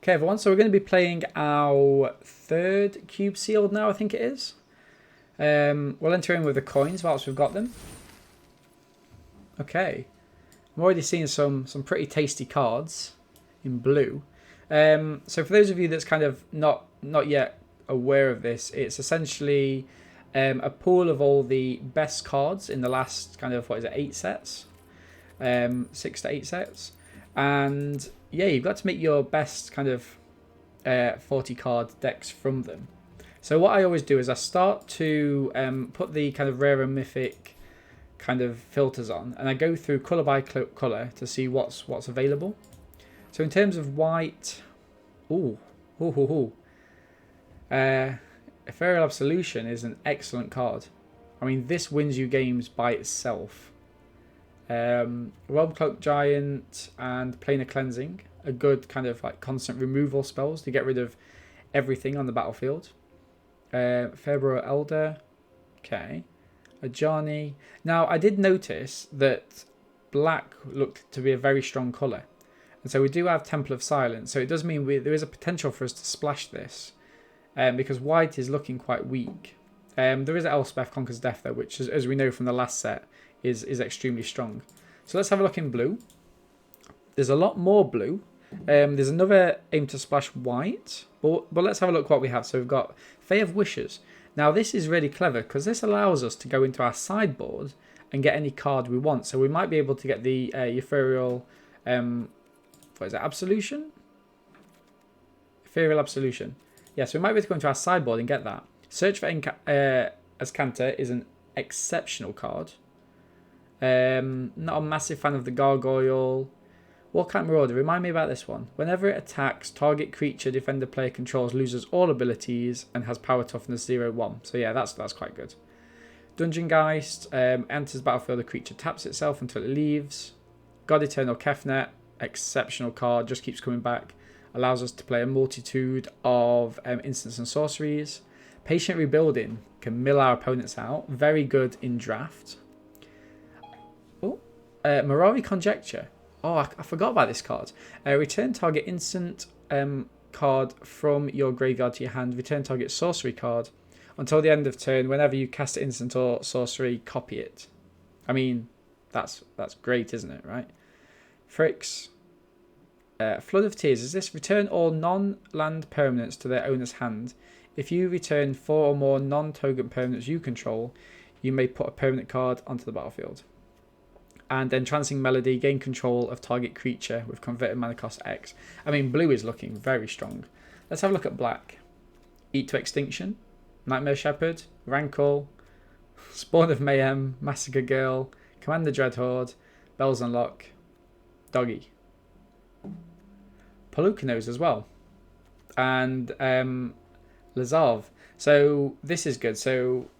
Okay, everyone, so we're going to be playing our third cube sealed now, I think it is. We'll enter in with the coins whilst we've got them. Okay, I'm already seeing some pretty tasty cards in blue. So for those of you that's kind of not yet aware of this, it's essentially a pool of all the best cards in the last kind of, 8 sets? 6 to 8 sets. And yeah, you've got to make your best kind of 40 card decks from them. So what I always do is I start to put the kind of rare and mythic kind of filters on, and I go through colour by colour to see what's available. So in terms of white, Ethereal Absolution is an excellent card. I mean, this wins you games by itself. Realm Cloak Giant and Planar Cleansing are good kind of like constant removal spells to get rid of everything on the battlefield. February Elder, okay. Ajani. Now I did notice that black looked to be a very strong colour, and so we do have Temple of Silence, so it does mean there is a potential for us to splash this, because white is looking quite weak. There is Elspeth Conquers Death though, which as we know from the last set is extremely strong. So let's have a look in blue. There's a lot more blue. There's another Aim to Splash white, but let's have a look what we have. So we've got Fae of Wishes. Now this is really clever because this allows us to go into our sideboard and get any card we want. So we might be able to get the Ethereal, what is it, Absolution? Ethereal Absolution. Yeah, so we might be able to go into our sideboard and get that. Search for Ascanta is an exceptional card. Not a massive fan of the Gargoyle. Warcamp Marauder, remind me about this one. Whenever it attacks, target creature defender player controls loses all abilities and has power toughness 0/1. So yeah, that's quite good. Dungeon Geist, enters battlefield, the creature taps itself until it leaves. God Eternal Kefnet, exceptional card, just keeps coming back. Allows us to play a multitude of instants and sorceries. Patient Rebuilding can mill our opponents out. Very good in draft. Mirari Conjecture. Oh, I forgot about this card. Return target instant card from your graveyard to your hand. Return target sorcery card until the end of turn. Whenever you cast an instant or sorcery, copy it. I mean, that's great, isn't it? Right? Fricks. Flood of Tears. Is this return all non-land permanents to their owner's hand? If you return 4 or more non-token permanents you control, you may put a permanent card onto the battlefield. And then Trancing Melody, gain control of target creature with converted mana cost X. I mean, blue is looking very strong. Let's have a look at black. Eat to Extinction, Nightmare Shepherd, Rankle, Spawn of Mayhem, Massacre Girl, Command the Dreadhorde, Bells Unlock, Doggy. Polukanos as well. And Lazav. So this is good. So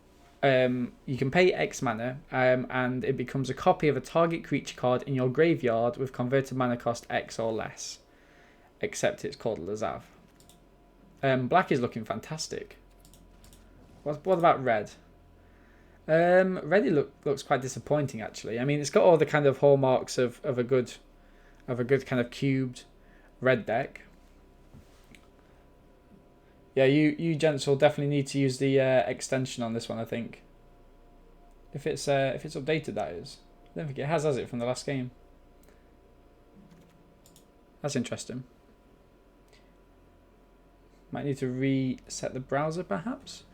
you can pay X mana, and it becomes a copy of a target creature card in your graveyard with converted mana cost X or less. Except it's called Lazav. Black is looking fantastic. What about red? Red looks quite disappointing actually. I mean, it's got all the kind of hallmarks of a good kind of cubed red deck. Yeah, you gents will definitely need to use the extension on this one, I think. If it's updated, that is. I don't think it has it, from the last game? That's interesting. Might need to reset the browser, perhaps.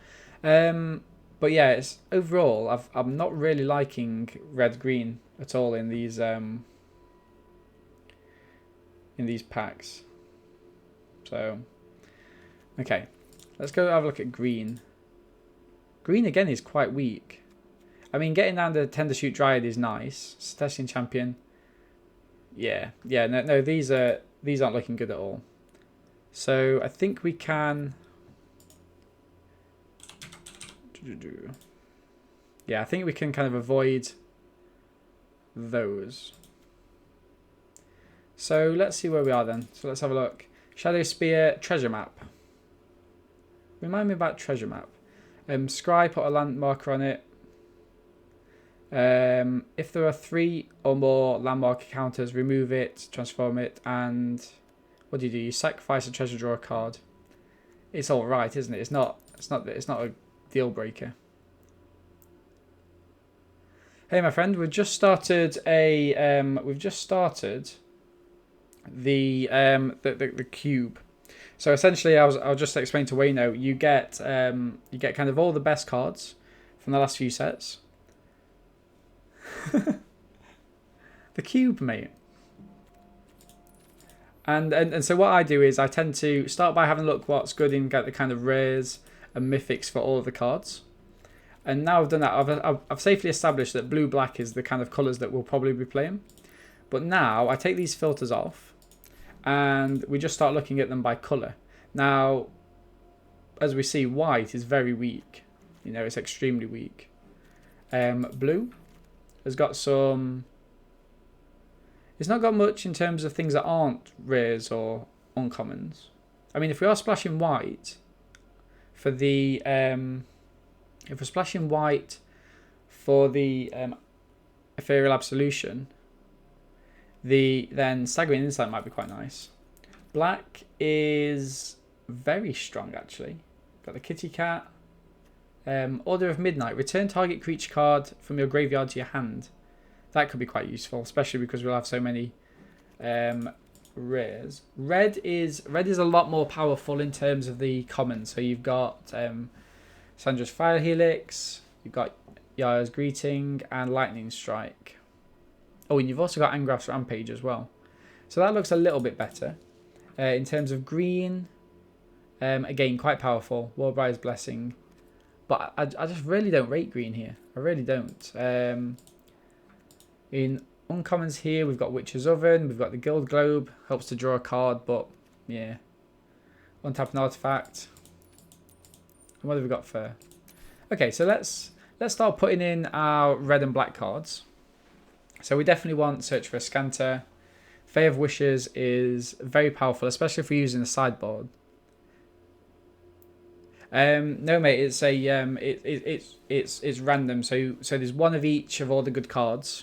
But yeah, it's overall, I'm not really liking red-green at all in these packs. So. Okay, let's go have a look at green. Green again is quite weak. I mean, getting down to Tender Shoot Dryad is nice. Cetacean Champion. Yeah, no, these aren't looking good at all. So I think we can. Yeah, I think we can kind of avoid those. So let's see where we are then. So let's have a look. Shadow Spear, Treasure Map. Remind me about Treasure Map. Scry, put a landmarker on it. If there are 3 or more landmark counters, remove it, transform it, and What do? You sacrifice a treasure, draw a card. It's all right, isn't it? It's not a deal breaker. Hey, my friend, we've just started the cube. So essentially, I'll just explain to Wayno. You get kind of all the best cards from the last few sets. The cube, mate. And so what I do is I tend to start by having a look what's good and get the kind of rares and mythics for all of the cards. And now I've done that, I've safely established that blue-black is the kind of colours that we'll probably be playing. But now I take these filters off and we just start looking at them by colour. Now, as we see, white is very weak. You know, it's extremely weak. Blue has got some... It's not got much in terms of things that aren't rares or uncommons. I mean, if we are splashing white for the... if we're splashing white for the Ethereal Absolution, then Staggering Insight might be quite nice. Black is very strong, actually. Got the Kitty Cat. Order of Midnight. Return target creature card from your graveyard to your hand. That could be quite useful, especially because we'll have so many rares. Red is a lot more powerful in terms of the commons. So you've got Sandra's Fire Helix, you've got Yaya's Greeting, and Lightning Strike. Oh, and you've also got Angrath's Rampage as well. So that looks a little bit better. In terms of green, again, quite powerful. Warbride's Blessing. But I just really don't rate green here. I really don't. In uncommons here, we've got Witch's Oven, we've got the Guild Globe, helps to draw a card, but yeah. Untap an artifact. And what have we got for... Okay, so let's start putting in our red and black cards. So we definitely want Search for a Scanter. Fey of Wishes is very powerful, especially if we're using the sideboard. No, mate, it's a it's random. So there's one of each of all the good cards,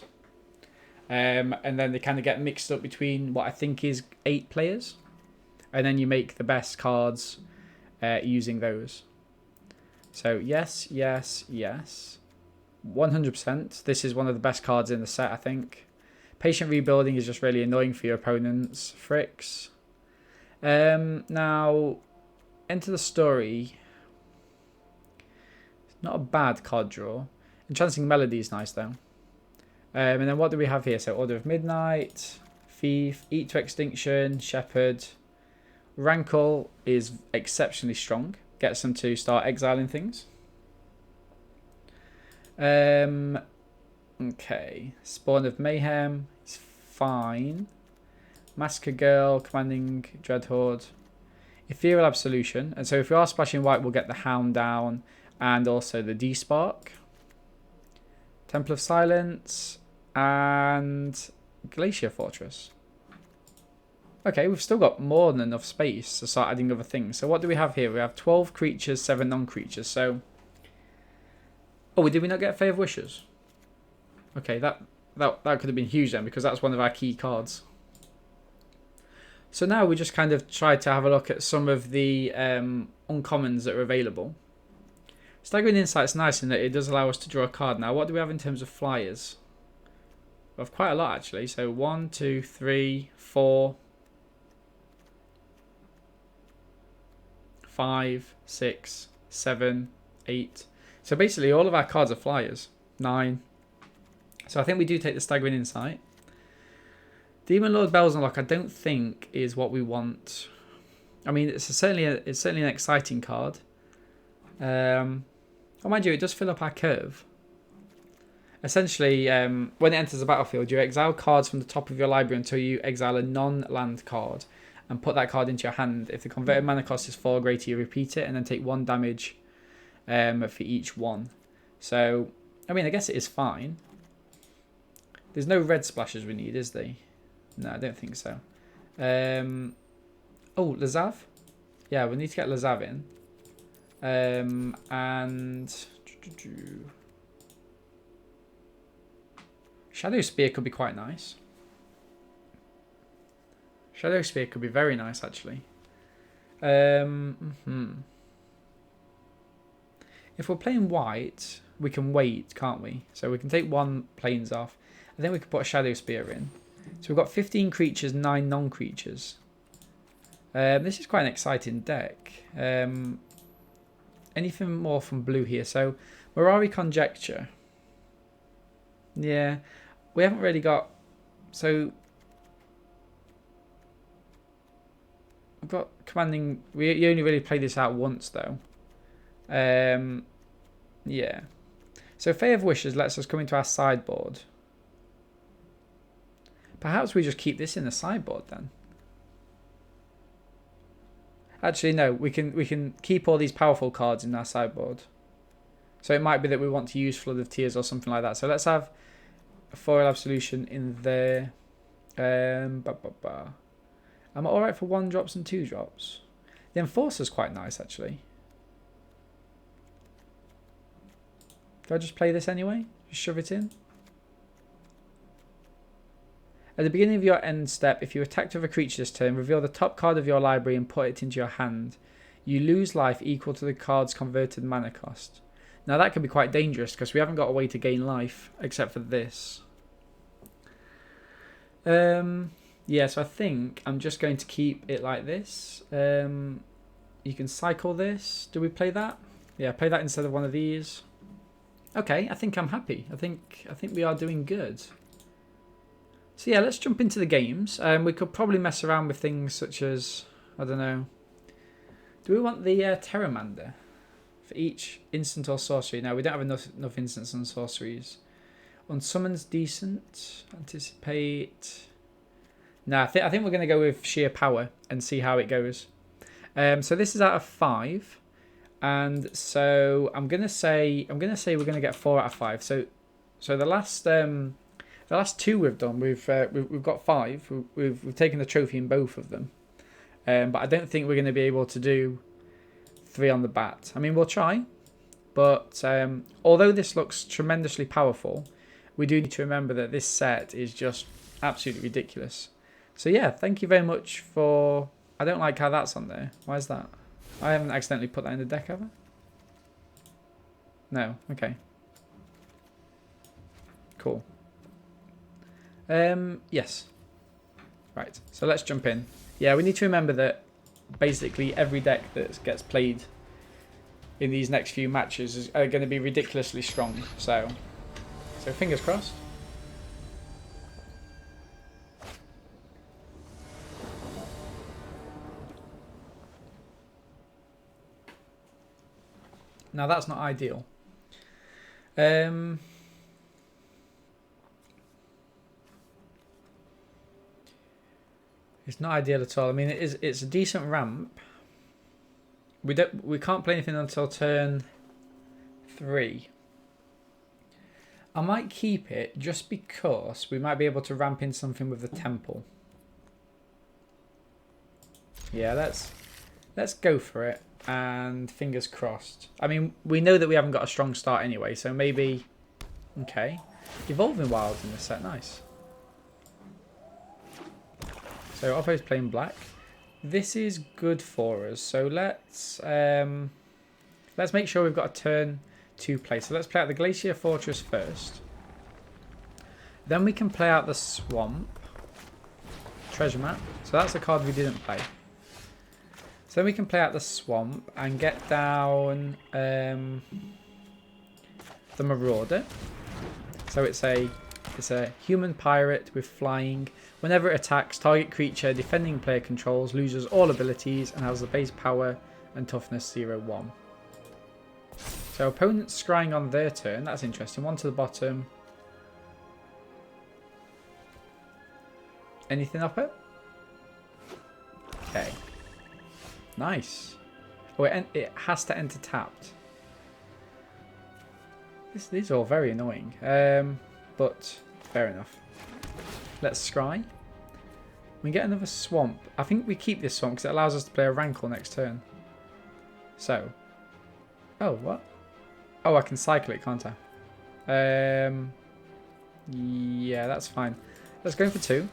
and then they kind of get mixed up between what I think is 8 players, and then you make the best cards using those. So yes, 100%. This is one of the best cards in the set, I think. Patient Rebuilding is just really annoying for your opponents. Fricks. Now, Enter the Story. Not a bad card draw. Enchanting Melody is nice though. And then what do we have here? So Order of Midnight, Thief, Eat to Extinction, Shepherd. Rankle is exceptionally strong. Gets them to start exiling things. Okay. Spawn of Mayhem is fine. Massacre Girl, Commanding Dreadhorde. Ethereal Absolution. And so if we are splashing white, we'll get the Hound down. And also the D-Spark. Temple of Silence. And Glacier Fortress. Okay, we've still got more than enough space to start adding other things. So what do we have here? We have 12 creatures, 7 non-creatures. So... Oh, did we not get Fey of Wishes? Okay, that could have been huge then, because that's one of our key cards. So now we just kind of try to have a look at some of the uncommons that are available. Staggering Insight's nice in that it does allow us to draw a card. Now, what do we have in terms of flyers? We have quite a lot, actually. So 1, 2, 3, 4, 5, 6, 7, 8. So basically, all of our cards are flyers. 9. So I think we do take the Staggering Insight. Demon Lord Bells Unlock, I don't think is what we want. I mean, it's certainly an exciting card. Oh, mind you, it does fill up our curve. Essentially, when it enters the battlefield, you exile cards from the top of your library until you exile a non-land card and put that card into your hand. If the converted mana cost is 4 or greater, you repeat it and then take 1 damage for each one. So, I mean, I guess it is fine. There's no red splashes we need, is there? No, I don't think so. Oh, Lazav? Yeah, we need to get Lazav in. And... Shadow Spear could be quite nice. Shadow Spear could be very nice, actually. If we're playing white, we can wait, can't we? So we can take 1 planes off. And then we can put a Shadow Spear in. So we've got 15 creatures, 9 non-creatures. This is quite an exciting deck. Anything more from blue here? So Mirari Conjecture. Yeah, we haven't really got... So I've got Commanding... You only really played this out once, though. Yeah. So Fae of Wishes lets us come into our sideboard. Perhaps we just keep this in the sideboard, then. Actually, no. We can keep all these powerful cards in our sideboard. So it might be that we want to use Flood of Tears or something like that. So let's have a Foil Absolution in there. I'm alright for 1-drops and 2-drops. The Enforcer's quite nice, actually. Do I just play this anyway? Just shove it in? At the beginning of your end step, if you attacked with a creature this turn, reveal the top card of your library and put it into your hand. You lose life equal to the card's converted mana cost. Now that can be quite dangerous because we haven't got a way to gain life except for this. Yeah, so I think I'm just going to keep it like this. You can cycle this. Do we play that? Yeah, play that instead of one of these. Okay, I think I'm happy. I think we are doing good. So yeah, let's jump into the games. We could probably mess around with things such as, I don't know. Do we want the Terramander for each instant or sorcery? No, we don't have enough instants and sorceries. Unsummon's decent. Anticipate. No, I think we're going to go with sheer power and see how it goes. So this is out of 5. And so I'm gonna say we're gonna get 4 out of 5. So the last 2 we've done, we've got 5. We've taken the trophy in both of them, but I don't think we're gonna be able to do 3 on the bat. I mean, we'll try, but although this looks tremendously powerful, we do need to remember that this set is just absolutely ridiculous. So yeah, thank you very much for. I don't like how that's on there. Why is that? I haven't accidentally put that in the deck, have I? No. Okay. Cool. Yes. Right. So let's jump in. Yeah, we need to remember that basically every deck that gets played in these next few matches is going to be ridiculously strong. So fingers crossed. Now that's not ideal. It's not ideal at all. I mean, it's a decent ramp. We can't play anything until turn 3. I might keep it just because we might be able to ramp in something with the temple. Yeah, let's go for it. And fingers crossed. I mean, we know that we haven't got a strong start anyway, so maybe... Okay. Evolving Wilds in this set, nice. So Oppo's playing black. This is good for us, so let's make sure we've got a turn 2 play. So let's play out the Glacier Fortress first. Then we can play out the Swamp. Treasure Map. So that's a card we didn't play. So then we can play out the Swamp and get down the Marauder. So it's a human pirate with flying. Whenever it attacks, target creature defending player controls loses all abilities and has the base power and toughness 0/1. So opponents scrying on their turn. That's interesting. 1 to the bottom. Anything up it? Okay. Nice. Oh, it has to enter tapped. These are all very annoying. But fair enough. Let's scry. We get another swamp. I think we keep this swamp because it allows us to play a Rankle next turn. So. Oh, what? Oh, I can cycle it, can't I? Yeah, that's fine. Let's go for 2.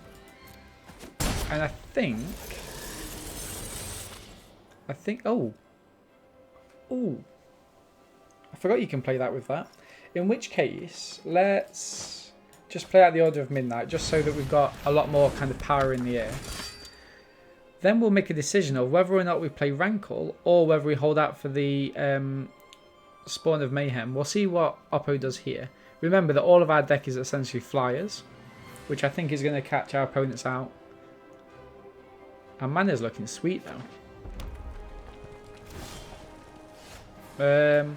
And I think, oh, I forgot you can play that with that. In which case, let's just play out the Order of Midnight, just so that we've got a lot more kind of power in the air. Then we'll make a decision of whether or not we play Rankle or whether we hold out for the Spawn of Mayhem. We'll see what Oppo does here. Remember that all of our deck is essentially flyers, which I think is going to catch our opponents out. Our mana's looking sweet though.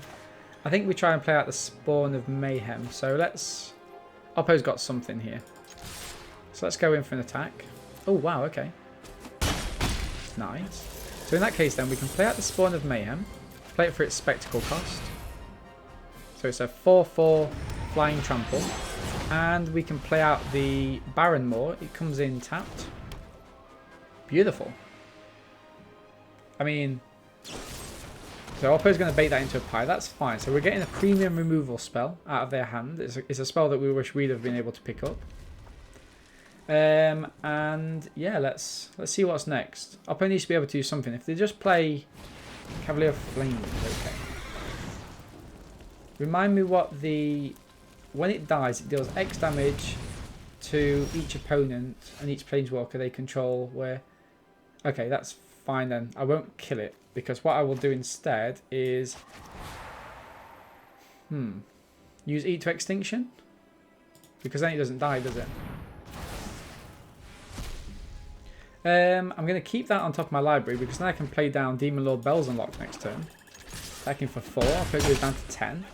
I think we try and play out the Spawn of Mayhem. So let's... Oppo's got something here. So let's go in for an attack. Oh wow, okay. Nice. So in that case then we can play out the Spawn of Mayhem. Play it for its spectacle cost. So it's a 4/4 flying trample. And we can play out the Baron Moor. It comes in tapped. Beautiful. I mean... So Oppo's going to bait that into a pie. That's fine. So we're getting a premium removal spell out of their hand. It's a spell that we wish we'd have been able to pick up. And yeah, let's see what's next. Oppo needs to be able to do something. If they just play Cavalier Flame, okay. Remind me what the... When it dies, it deals X damage to each opponent and each planeswalker they control. Where... Okay, that's fine then. I won't kill it. Because what I will do instead is... Use Eat to Extinction? Because then it doesn't die, does it? I'm going to keep that on top of my library because then I can play down Demon Lord Bells Unlocked next turn. Attacking for 4. I'll put it down to 10.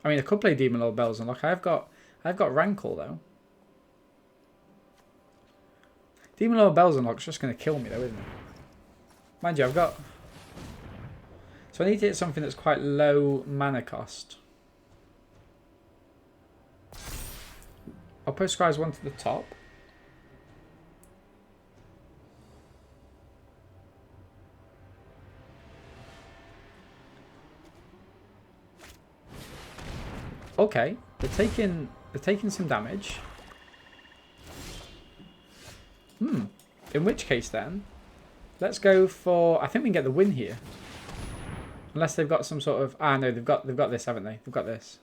I mean, I could play Demon Lord Bells Unlocked. I've got Rankle though. Demon Lord Bells Unlocked is just going to kill me though, isn't it? Mind you, I've got... So I need to hit something that's quite low mana cost. I'll post Scry's one to the top. Okay, they're taking some damage. In which case then... Let's go for... I think we can get the win here. Unless they've got some sort of... Ah, no, they've got this, haven't they? They've got this.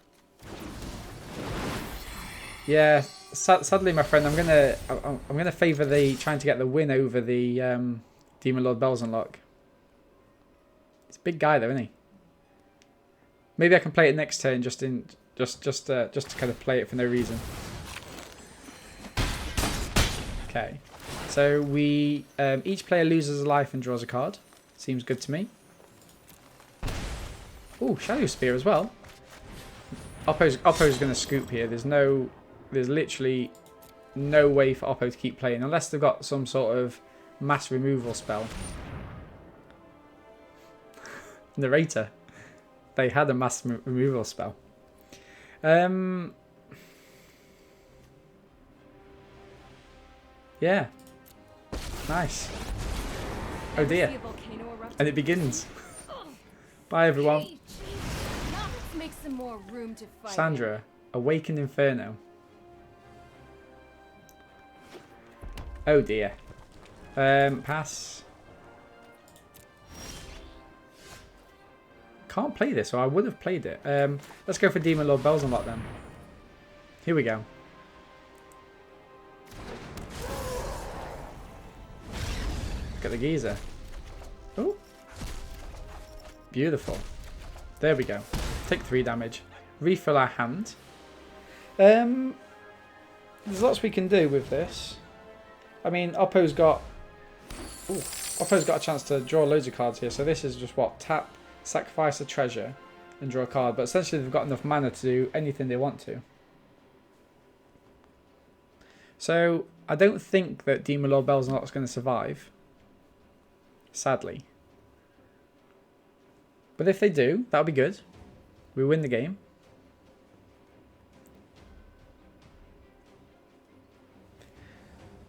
Yeah, sadly, my friend, I'm gonna favour the trying to get the win over the Demon Lord Bells Unlock. It's a big guy though, isn't he? Maybe I can play it next turn just to kind of play it for no reason. Okay. So we each player loses a life and draws a card. Seems good to me. Oh, Shadow Spear as well. Oppo's going to scoop here. There's literally no way for Oppo to keep playing unless they've got some sort of mass removal spell. Narrator. They had a mass removal spell. Yeah. Nice. Oh dear. And it begins. Bye everyone. Sandra, Awakened Inferno. Oh dear. Pass. Can't play this, or I would have played it. Let's go for Demon Lord Bells Unlocked then. Here we go. Look at the geezer. Oh. Beautiful. There we go. Take 3 damage. Refill our hand. There's lots we can do with this. I mean, Oppo's got a chance to draw loads of cards here. So this is just what? Tap, sacrifice a treasure, and draw a card. But essentially they've got enough mana to do anything they want to. So I don't think that Demon Lord Bells Unlocked is going to survive. Sadly. But if they do, that'll be good. We win the game.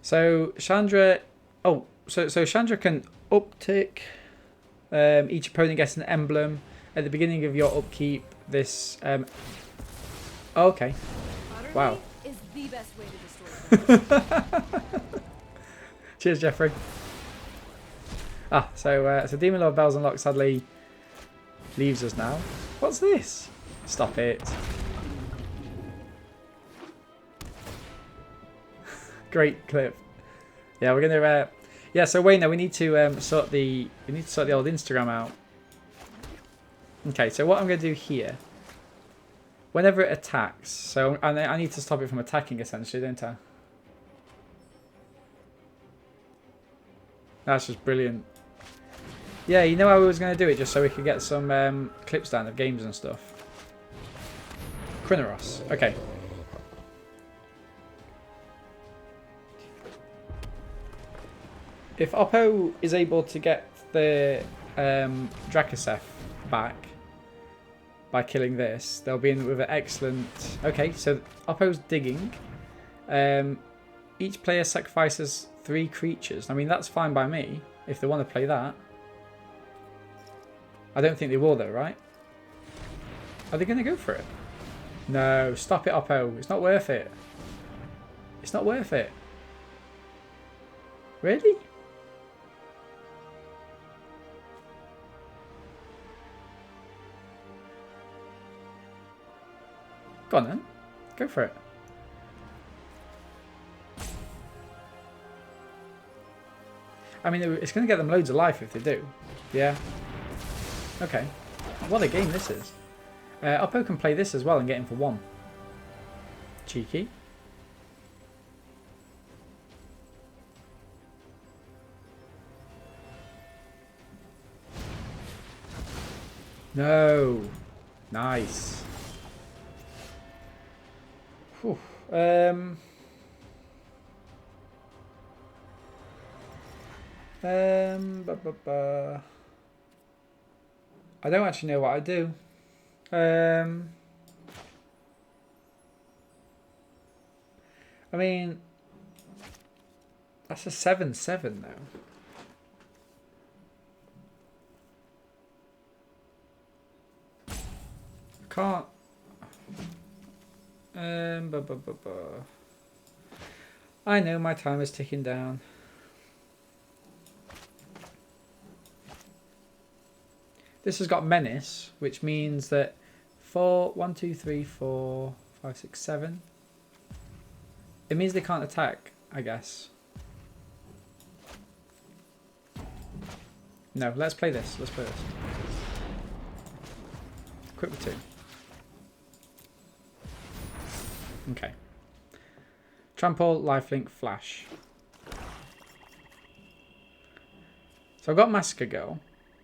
So Chandra... Oh, so Chandra can uptick. Each opponent gets an emblem. At the beginning of your upkeep, this... Oh, okay. Wow. Is the best way to destroy them. Cheers, Jeffrey. So Demon Lord Bells Unlocked sadly leaves us now. What's this? Stop it. Great clip. Yeah, we're gonna. Yeah, so Wayne, we need to sort the old Instagram out. Okay, so what I'm gonna do here. Whenever it attacks, so I need to stop it from attacking essentially, don't I? That's just brilliant. Yeah, you know how we was going to do it just so we could get some clips down of games and stuff. Krynoros. Okay. If Oppo is able to get the Drakoseth back by killing this, they'll be in with an excellent... Okay, so Oppo's digging. Each player sacrifices 3 creatures. I mean, that's fine by me if they want to play that. I don't think they will though, right? Are they going to go for it? No, stop it, Oppo. It's not worth it. It's not worth it. Really? Go on then. Go for it. I mean, it's going to get them loads of life if they do. Yeah. Okay. What a game this is. Oppo can play this as well and get him for 1. Cheeky. No. Nice. Whew. I don't actually know what I do. I mean, that's a 7/7 though. I can't. I know my time is ticking down. This has got menace, which means that 1, 2, 3, 4, 5, 6, 7. It means they can't attack, I guess. No, let's play this. Let's play this. Equip with 2. Okay. Trample, lifelink, flash. So I've got Massacre Girl.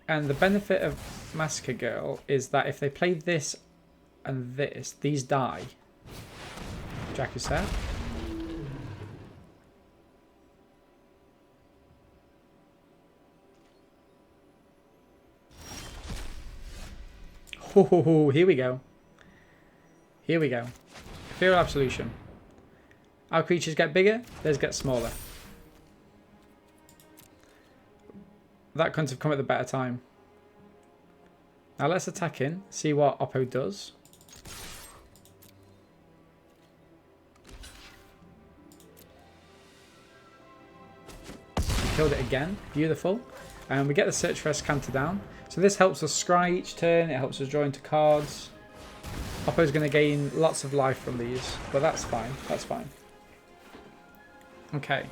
And the benefit of Massacre Girl is that if they play this and this, these die. Jack is set. Oh, here we go. Here we go. Ethereal Absolution. Our creatures get bigger, theirs get smaller. That couldn't have come at the better time. Now let's attack in, see what Oppo does. Killed it again, beautiful. And we get the Search for Escanter down. So this helps us scry each turn, it helps us draw into cards. Oppo's going to gain lots of life from these, but that's fine, that's fine. Okay.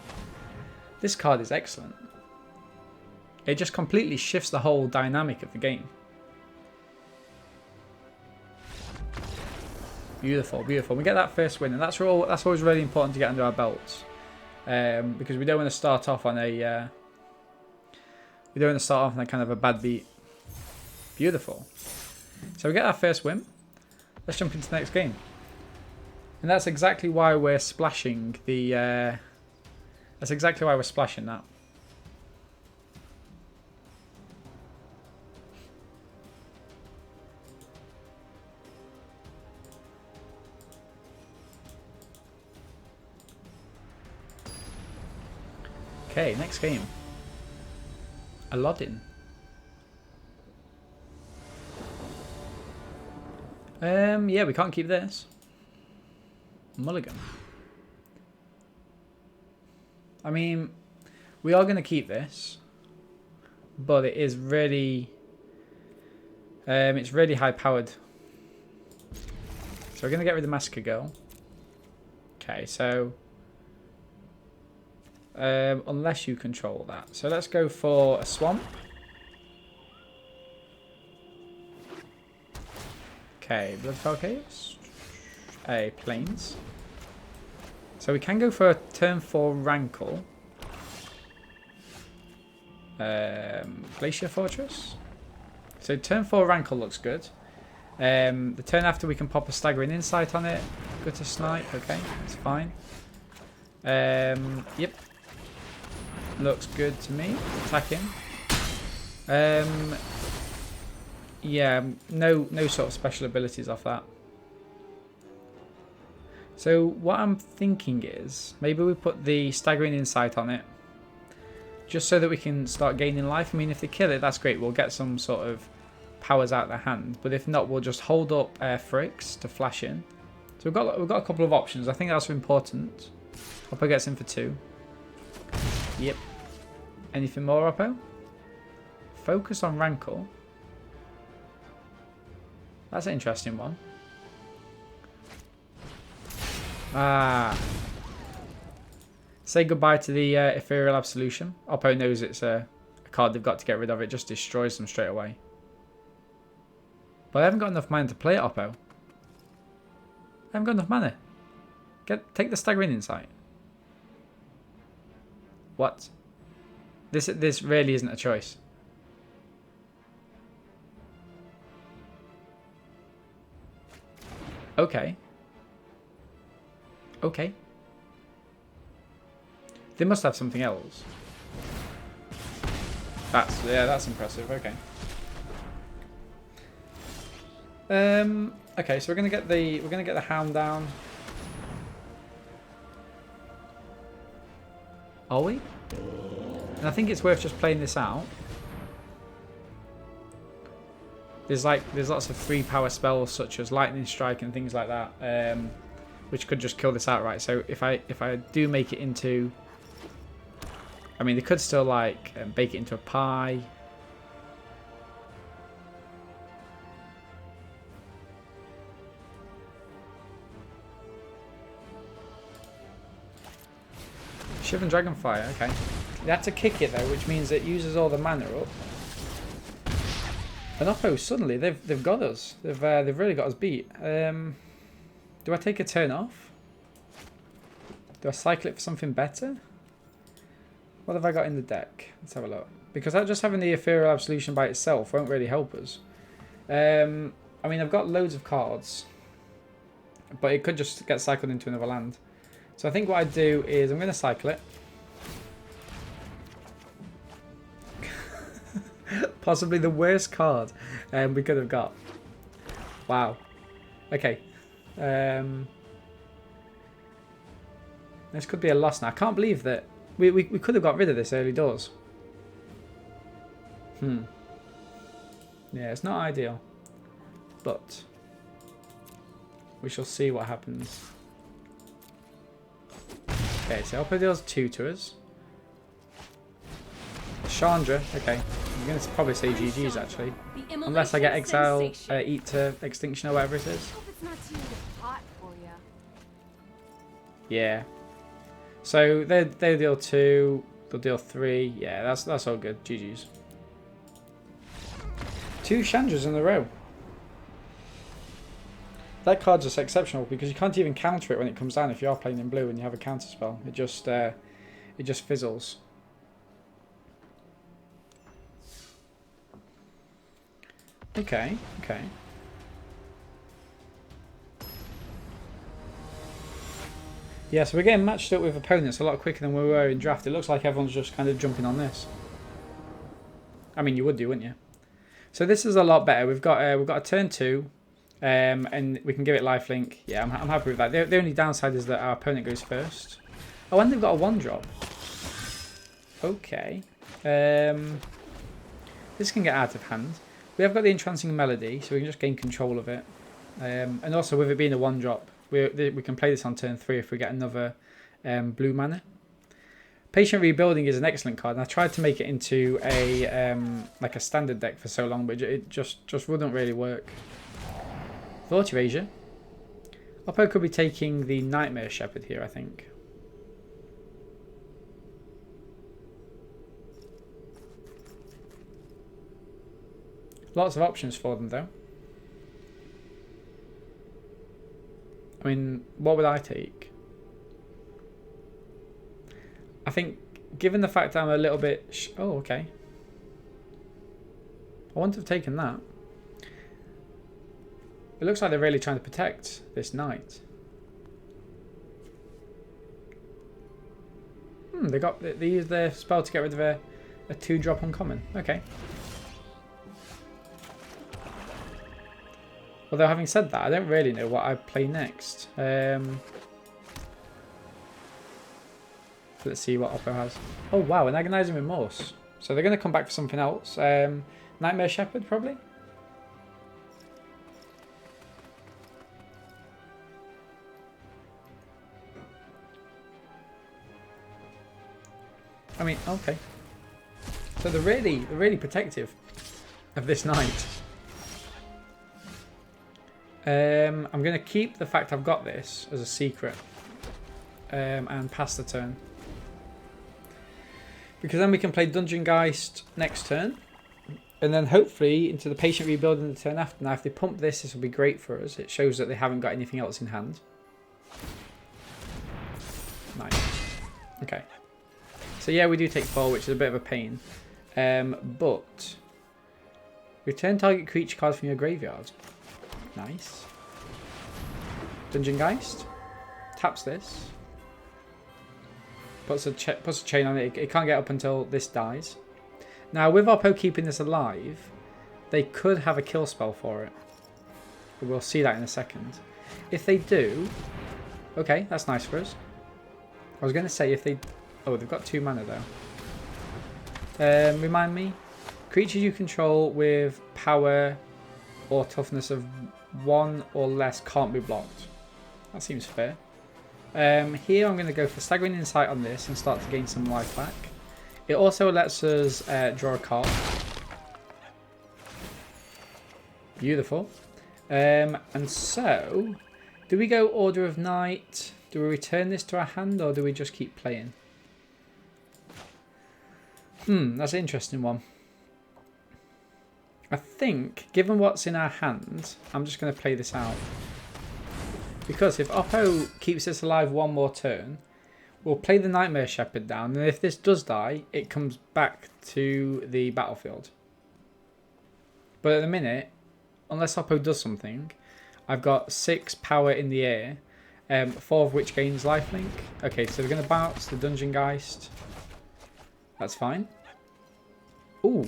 This card is excellent. It just completely shifts the whole dynamic of the game. Beautiful, beautiful. We get that first win, and that's always really important to get under our belts, because we don't want to start off on a kind of a bad beat. Beautiful. So we get our first win. Let's jump into the next game, and that's exactly why we're splashing the. That's exactly why we're splashing that. Okay, next game. Aladdin. Yeah, we can't keep this. Mulligan. I mean, We are going to keep this, but it is really, it's really high powered. So we're going to get rid of Massacre Girl. Okay, so unless you control that, so let's go for a swamp. Okay, Bloodfell Caves. Plains. So we can go for a turn 4 Rankle. Glacier Fortress. So turn 4 Rankle looks good. The turn after we can pop a Staggering Insight on it. Good to snipe. Okay, that's fine. Yep. Looks good to me. Attacking. Yeah, no sort of special abilities off that. So what I'm thinking is maybe we put the Staggering Insight on it, just so that we can start gaining life. I mean, if they kill it, that's great. We'll get some sort of powers out of their hand. But if not, we'll just hold up Fricks to flash in. So we've got a couple of options. I think that's important. Oppo gets in for 2. Yep. Anything more, Oppo? Focus on Rankle. That's an interesting one. Ah. Say goodbye to the Ethereal Absolution. Oppo knows it's a card they've got to get rid of. It just destroys them straight away. But I haven't got enough mana to play it, Oppo. I haven't got enough mana. Take the Staggering Insight. What? This really isn't a choice. Okay. Okay. They must have something else. That's impressive. Okay. Okay, so we're gonna get the Hound down. Are we? And I think it's worth just playing this out. There's lots of free power spells such as Lightning Strike and things like that, which could just kill this outright. So if I do make it into, I mean, they could still like bake it into a pie. Shivan Dragonfire, okay. They had to kick it though, which means it uses all the mana up. And Oppo, suddenly they've got us. They've really got us beat. Do I take a turn off? Do I cycle it for something better? What have I got in the deck? Let's have a look. Because just having the Ethereal Absolution by itself won't really help us. I mean, I've got loads of cards, but it could just get cycled into another land. So I think what I do is I'm going to cycle it. Possibly the worst card we could have got. Wow. Okay. This could be a loss now. I can't believe that we could have got rid of this early doors. Yeah, it's not ideal. But we shall see what happens. Okay, so Oppo deals 2 to us. Chandra, okay. I'm going to probably say GG's actually. Unless I get Exile, Eat to Extinction or whatever it is. Yeah. So they deal 2, they'll deal 3. Yeah, that's all good. GG's. 2 Chandras in a row. That card's just exceptional because you can't even counter it when it comes down if you are playing in blue and you have a counter spell. It just fizzles. Okay, okay. Yeah, so we're getting matched up with opponents a lot quicker than we were in draft. It looks like everyone's just kind of jumping on this. I mean, you would do, wouldn't you? So this is a lot better. We've got a turn 2, and we can give it lifelink. Yeah, I'm happy with that. The only downside is that our opponent goes first. Oh, and they've got a 1-drop. Okay. This can get out of hand. We have got the Entrancing Melody, so we can just gain control of it. And also, with it being a 1-drop, we can play this on turn 3 if we get another blue mana. Patient Rebuilding is an excellent card, and I tried to make it into a like a standard deck for so long, but it just wouldn't really work. Thought Erasure. Oppo could be taking the Nightmare Shepherd here, I think. Lots of options for them, though. I mean, what would I take? I think, given the fact that I'm a little bit... oh, okay. I wouldn't have taken that. It looks like they're really trying to protect this knight. They used their spell to get rid of a 2-drop uncommon. Okay. Although having said that, I don't really know what I play next. Let's see what Oppo has. Oh wow, an Agonizing Remorse. So they're going to come back for something else. Nightmare Shepherd, probably? I mean, okay. So they're really protective of this knight. I'm going to keep the fact I've got this as a secret and pass the turn. Because then we can play Dungeon Geist next turn. And then hopefully into the Patient Rebuilding the turn after. Now if they pump this will be great for us. It shows that they haven't got anything else in hand. Nice. Okay. So yeah, we do take 4, which is a bit of a pain. But return target creature card from your graveyard. Nice. Dungeon Geist. Taps this. Puts a chain on it. It can't get up until this dies. Now, with Oppo keeping this alive, they could have a kill spell for it. We'll see that in a second. If they do... okay, that's nice for us. I was going to say if they... oh, they've got 2 mana though. Remind me. Creatures you control with power or toughness of 1 or less can't be blocked. That seems fair. Here I'm going to go for Staggering Insight on this and start to gain some life back. It also lets us draw a card. Beautiful. And so, do we go Order of Night? Do we return this to our hand or do we just keep playing? That's an interesting one. I think, given what's in our hand, I'm just going to play this out. Because if Oppo keeps this alive 1 more turn, we'll play the Nightmare Shepherd down. And if this does die, it comes back to the battlefield. But at the minute, unless Oppo does something, I've got 6 power in the air, 4 of which gains lifelink. Okay, so we're going to bounce the Dungeon Geist. That's fine. Ooh.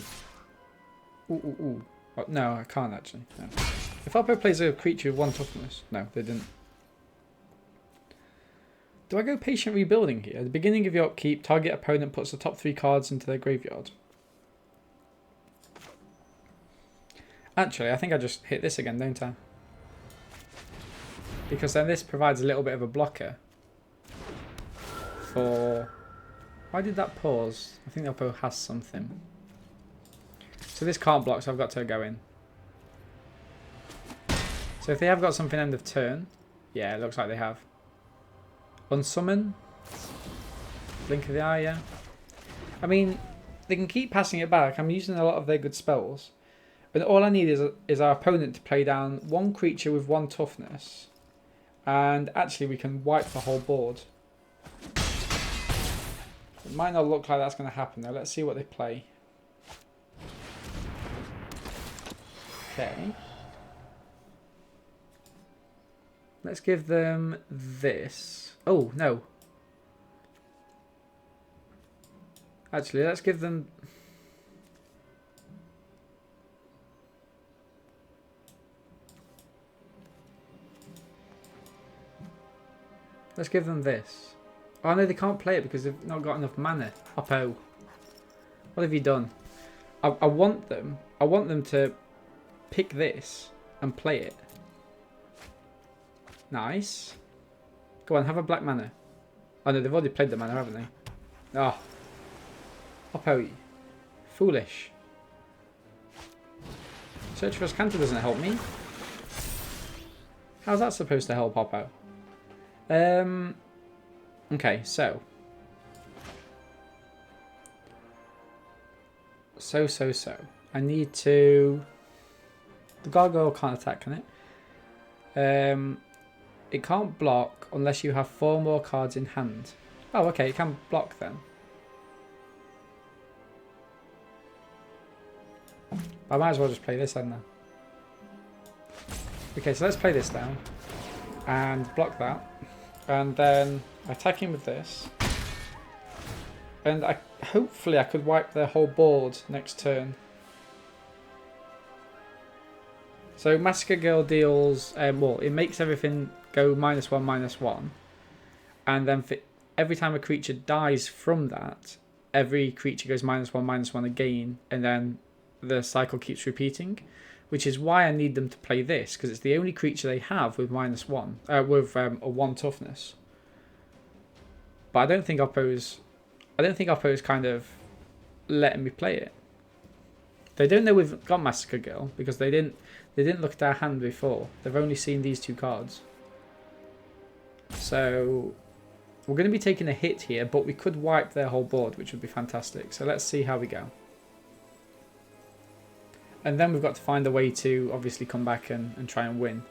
Ooh. Oh, no, I can't actually. No. If Oppo plays a creature with 1 toughness. No, they didn't. Do I go Patient Rebuilding here? At the beginning of your upkeep, target opponent puts the top 3 cards into their graveyard. Actually, I think I just hit this again, don't I? Because then this provides a little bit of a blocker for... why did that pause? I think Oppo has something. So this can't block, so I've got to go in. So if they have got something end of turn, yeah, it looks like they have. Unsummon. Blink of the Eye, yeah. I mean, they can keep passing it back. I'm using a lot of their good spells. But all I need is our opponent to play down 1 creature with 1 toughness. And actually we can wipe the whole board. It might not look like that's going to happen though. Let's see what they play. Okay. Let's give them this. Oh, no. Actually, let's give them... let's give them this. Oh, no, they can't play it because they've not got enough mana. Oppo. What have you done? I want them to pick this and play it. Nice. Go on, have a black mana. Oh no, they've already played the mana, haven't they? Oh. Oppo. Foolish. Search for Scanter doesn't help me. How's that supposed to help Oppo? Okay, so. So. I need to... The gargoyle can't attack, can it? It can't block unless you have 4 more cards in hand. Oh, okay, it can block then. I might as well just play this then. Okay, so let's play this down. And block that. And then attack him with this. And hopefully I could wipe their whole board next turn. So Massacre Girl deals, well, it makes everything go -1/-1. And then for every time a creature dies from that, every creature goes -1/-1 again. And then the cycle keeps repeating. Which is why I need them to play this, because it's the only creature they have with -1, with a 1 toughness. But I don't think Oppo's kind of letting me play it. They don't know we've got Massacre Girl because they didn't look at our hand before. They've only seen these 2 cards. So we're going to be taking a hit here, but we could wipe their whole board, which would be fantastic. So let's see how we go. And then we've got to find a way to obviously come back and try and win.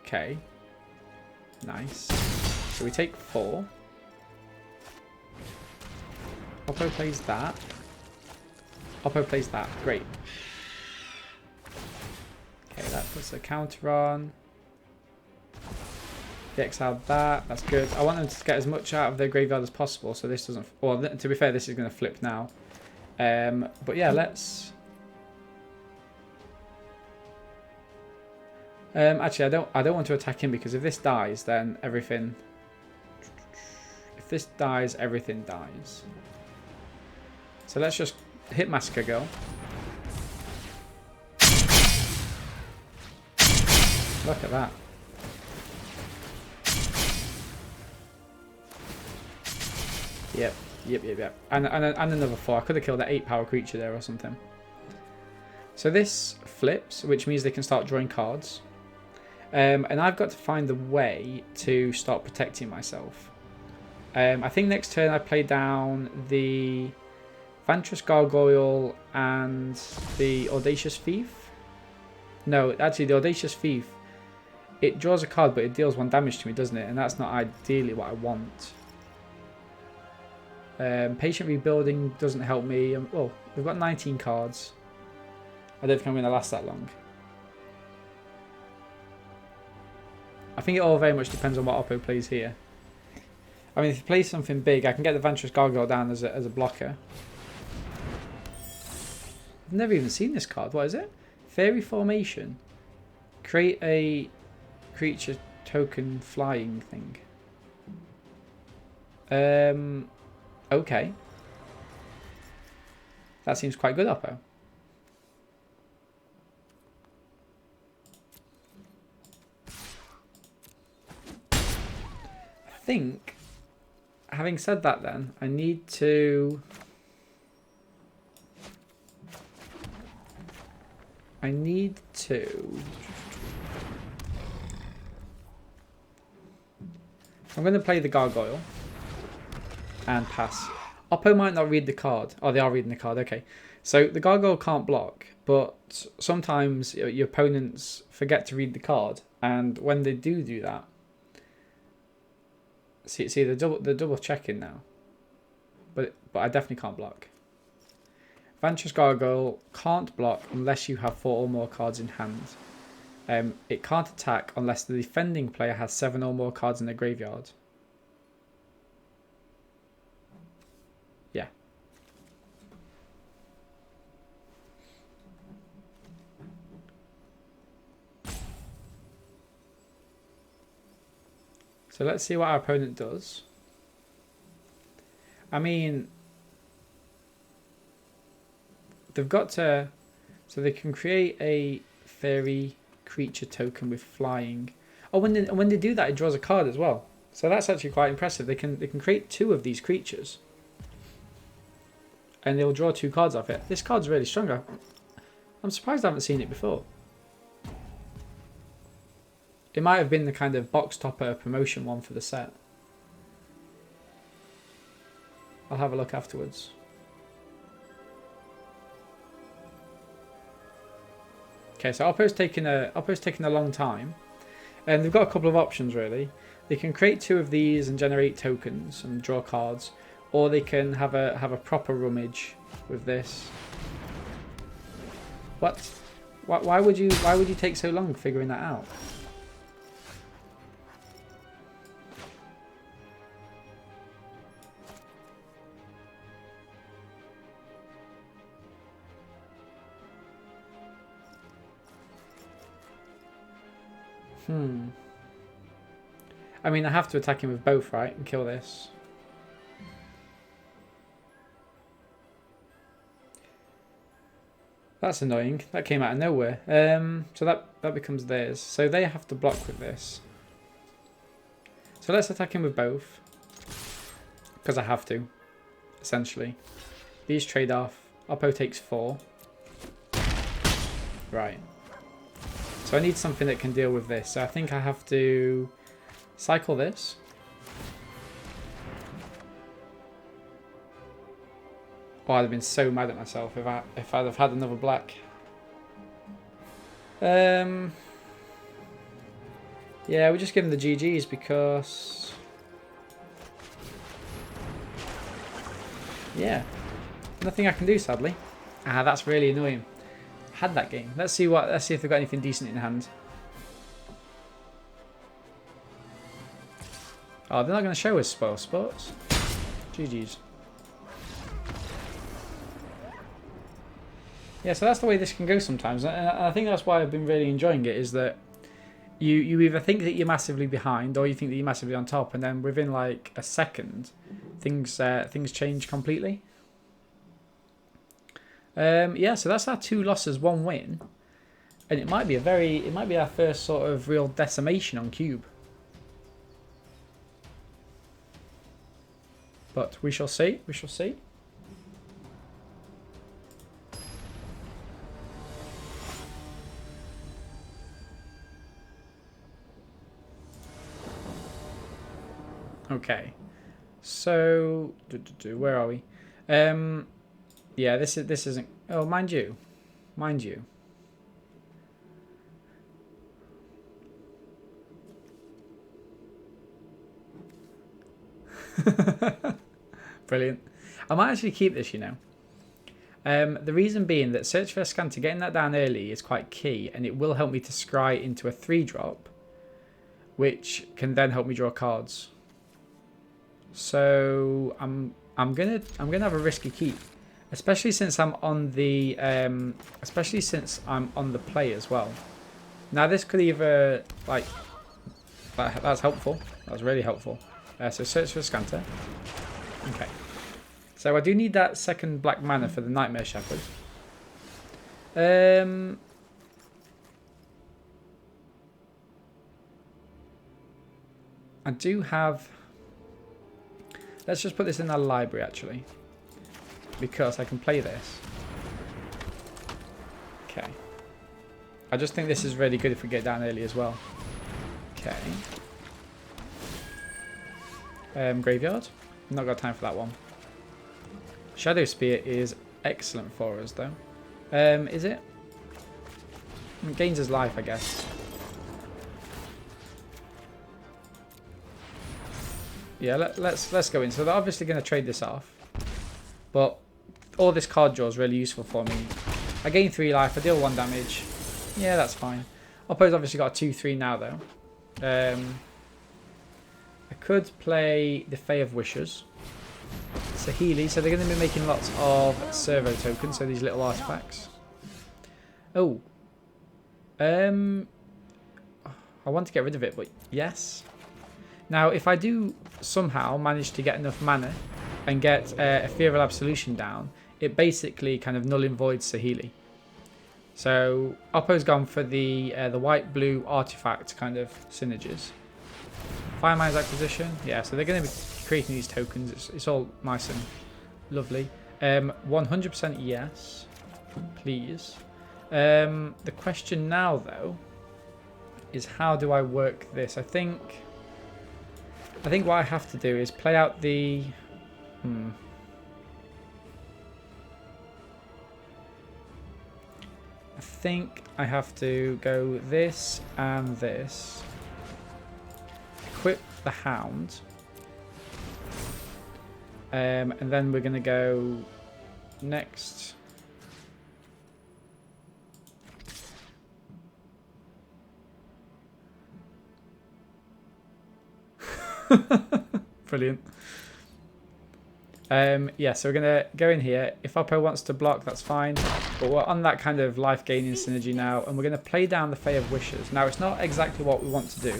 Okay. Nice. So we take 4. Oppo plays that. Oppo plays that. Great. Okay, that puts a counter on. They exiled that. That's good. I want them to get as much out of their graveyard as possible, so this doesn't... Well, to be fair, this is going to flip now. But yeah, let's... Actually, I don't want to attack him because if this dies, then everything... If this dies, everything dies. So let's just hit Massacre Girl. Look at that. Yep. And another 4. I could have killed that 8 power creature there or something. So this flips, which means they can start drawing cards. And I've got to find a way to start protecting myself. I think next turn I play down the Vantress Gargoyle and the Audacious Thief. No, actually the Audacious Thief, it draws a card but it deals 1 damage to me, doesn't it? And that's not ideally what I want. Patient Rebuilding doesn't help me. Well, we've got 19 cards. I don't think I'm going to last that long. I think it all very much depends on what Oppo plays here. I mean, if he plays something big, I can get the Vantress Gargoyle down as a blocker. I've never even seen this card. What is it? Fairy Formation. Create a creature token flying thing. Okay. That seems quite good, Oppo. I think, having said that then, I need to... I'm going to play the Gargoyle. And pass. Oppo might not read the card. Oh, they are reading the card. Okay. So the Gargoyle can't block, but sometimes your opponents forget to read the card, and when they do that, see they're double checking now. But I definitely can't block. Vantress Gargoyle can't block unless you have 4 or more cards in hand. It can't attack unless the defending player has 7 or more cards in their graveyard. Yeah. So let's see what our opponent does. I mean, they've got to... So they can create a fairy creature token with flying. Oh, when they do that, it draws a card as well. So that's actually quite impressive. They can create 2 of these creatures. And they'll draw 2 cards off it. This card's really strong. I'm surprised I haven't seen it before. It might have been the kind of box topper promotion one for the set. I'll have a look afterwards. Okay, so Oppo's taking a long time. And they've got a couple of options really. They can create 2 of these and generate tokens and draw cards, or they can have a proper rummage with this. What? Why would you take so long figuring that out? I mean, I have to attack him with both, right? And kill this. That's annoying. That came out of nowhere. So that becomes theirs. So they have to block with this. So let's attack him with both. Because I have to, essentially. These trade off. Oppo takes 4. Right. So I need something that can deal with this. So I think I have to cycle this. Oh, I'd have been so mad at myself if I'd have had another black. Yeah, we just give him the GGs because... yeah, nothing I can do, sadly. Ah, that's really annoying. Had that game. Let's see if they've got anything decent in hand. Oh, they're not going to show us Spoil Sports. GG's. Yeah, so that's the way this can go sometimes, and I think that's why I've been really enjoying it. Is that you either think that you're massively behind, or you think that you're massively on top, and then within like a second, things change completely. Yeah, so that's our 2 losses, 1 win, and it might be our first sort of real decimation on Cube. But we shall see. We shall see. Okay, so where are we? Yeah, this isn't. Oh, mind you. Brilliant. I might actually keep this, you know. The reason being that Search for a Scanter, getting that down early is quite key, and it will help me to scry into a 3-drop, which can then help me draw cards. So I'm gonna have a risky keep, especially since I'm on the play as well. Now this could either like that's helpful. That's really helpful. So Search for a Scanter. Okay. So I do need that 2nd black mana for the Nightmare Shepherd. I do have... Let's just put this in our library, actually. Because I can play this. Okay. I just think this is really good if we get down early as well. Okay. Graveyard. Not got time for that one. Shadow Spear is excellent for us, though. Is it? It gains his life, I guess. Yeah, let's go in. So they're obviously going to trade this off, but all this card draw is really useful for me. I gain 3 life. I deal 1 damage. Yeah, that's fine. Oppo's obviously got a 2/3 now, though. I could play the Fae of Wishes. Saheeli, so they're going to be making lots of servo tokens, so these little artifacts. Oh. I want to get rid of it, but yes. Now, if I do somehow manage to get enough mana and get Ethereal Absolution down, it basically kind of null and voids Saheeli. So Oppo's gone for the white-blue artifact kind of synergies. Fire Mines acquisition. Yeah, so they're going to be creating these tokens. It's all nice and lovely. 100% yes, please. The question now, though, is how do I work this? I think what I have to do is play out the... I think I have to go this and this. Equip the Hound. And then we're going to go next. Brilliant. Yeah, so we're going to go in here. If Oppo wants to block, that's fine. But we're on that kind of life-gaining synergy now. And we're going to play down the Fae of Wishes. Now, it's not exactly what we want to do.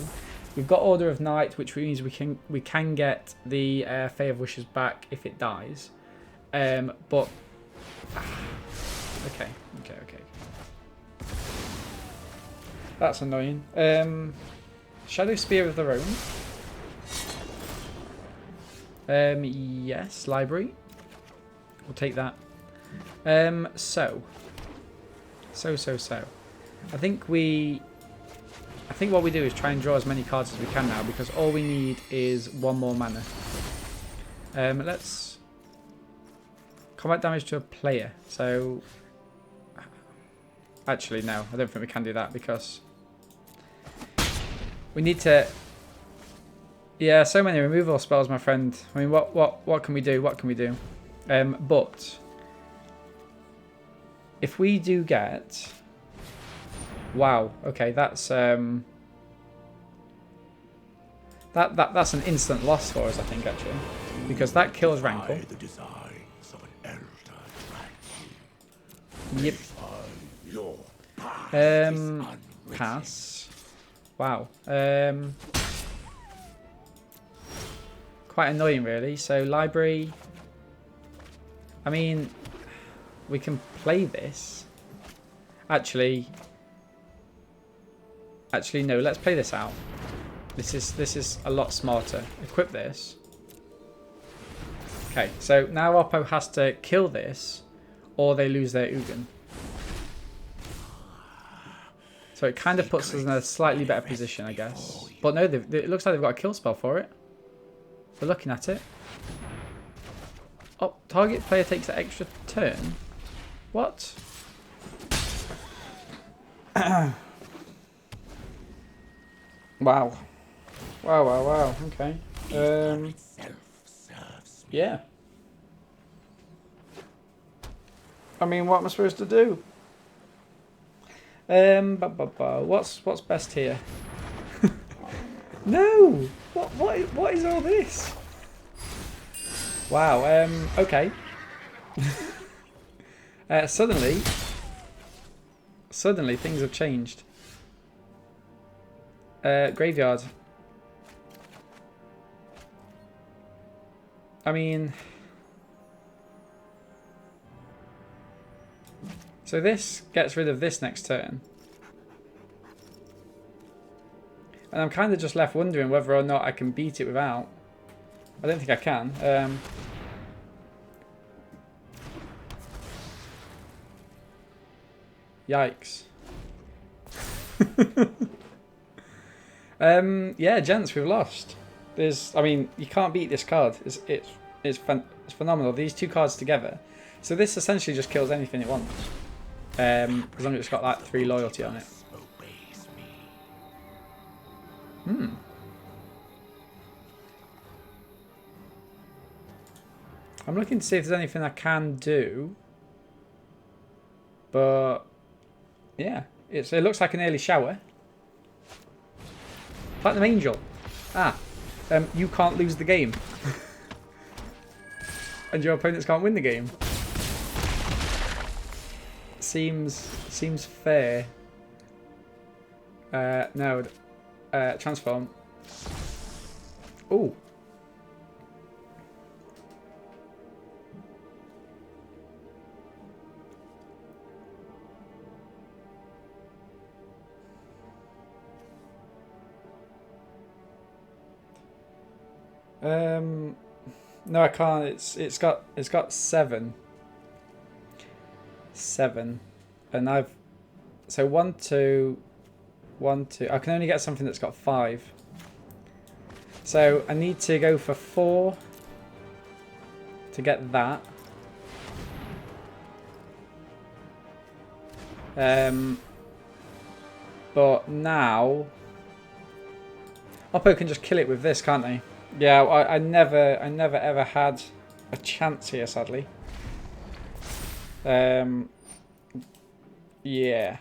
We've got Order of Night, which means we can get the Fae of Wishes back if it dies. But... Okay. That's annoying. Shadow Spear of their own. Yes, library. We'll take that. So. I think what we do is try and draw as many cards as we can now, because all we need is one more mana. Let's combat damage to a player. So actually no, I don't think we can do that because we need to. Yeah, so many removal spells, my friend. I mean, what can we do? What can we do? But if we do get, wow, okay, that's that's an instant loss for us, I think, actually, because that kills Rankle. Yep. Pass. Wow. Quite annoying, really. So library. I mean, we can play this. Actually, no. Let's play this out. This is a lot smarter. Equip this. Okay. So now Oppo has to kill this, or they lose their Ugin. So it kind of puts us in a slightly better position, I guess. But no, it looks like they've got a kill spell for it. We're looking at it. Oh, target player takes an extra turn. What? Wow. Wow. Okay. Yeah. I mean, what am I supposed to do? What's best here? No! What is all this? Wow, okay. Suddenly things have changed. Graveyard. I mean... So this gets rid of this next turn. And I'm kind of just left wondering whether or not I can beat it without. I don't think I can. Yikes. Yeah, gents, we've lost. I mean, you can't beat this card. It's phenomenal. These two cards together. So this essentially just kills anything it wants. As long as it's got that 3 loyalty on it. I'm looking to see if there's anything I can do. But yeah, it looks like an early shower. Platinum Angel. You can't lose the game. And your opponents can't win the game. Seems fair. No. Transform. Ooh. No, I can't. It's got 7. 7. And I've so 1, 2, 1, 2. I can only get something that's got 5. So I need to go for 4 to get that. But now Oppo can just kill it with this, can't they? Yeah, I never ever had a chance here, sadly. Yeah.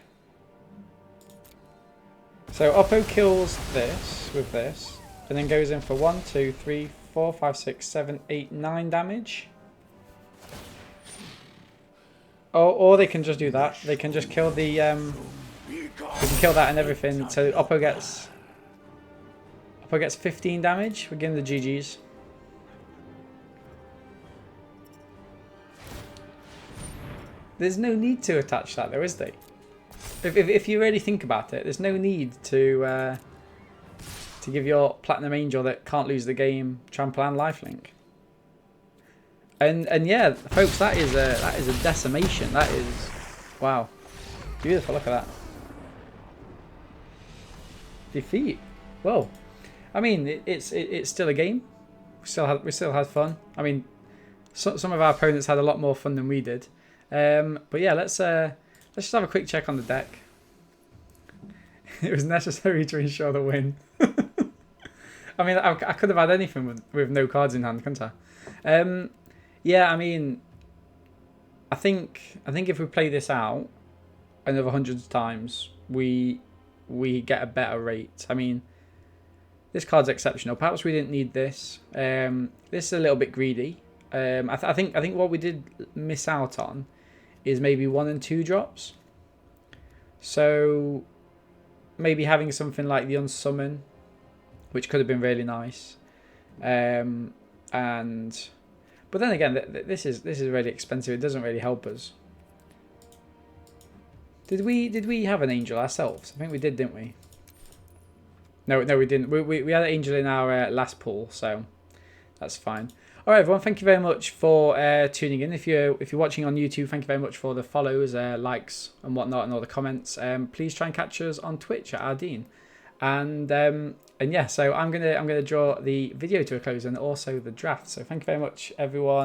So Oppo kills this with this, and then goes in for 1, 2, 3, 4, 5, 6, 7, 8, 9 damage. Or they can just do that. They can just kill the they can kill that and everything. So Oppo gets 15 damage. We're getting the GGs. There's no need to attach that though, is there? If you really think about it, there's no need to give your Platinum Angel that can't lose the game Trample and Lifelink. And yeah, folks, that is a decimation. That is, wow, beautiful. Look at that. Defeat. Well, I mean, it's still a game. We still had fun. I mean, some of our opponents had a lot more fun than we did. But yeah, let's just have a quick check on the deck. It was necessary to ensure the win. I mean, I could have had anything with no cards in hand, couldn't I? Yeah, I mean, I think if we play this out another hundreds of times, we get a better rate. I mean, this card's exceptional. Perhaps we didn't need this. This is a little bit greedy. I think what we did miss out on is maybe 1 and 2 drops. So maybe having something like the Unsummon, which could have been really nice. But then again, this is really expensive. It doesn't really help us. Did we have an angel ourselves? I think we did, didn't we? No, we didn't. We had an angel in our last pool, so that's fine. All right, everyone. Thank you very much for tuning in. If you're watching on YouTube, thank you very much for the follows, likes, and whatnot, and all the comments. Please try and catch us on Twitch at Ardeen. And yeah, so I'm gonna draw the video to a close and also the draft. So thank you very much, everyone.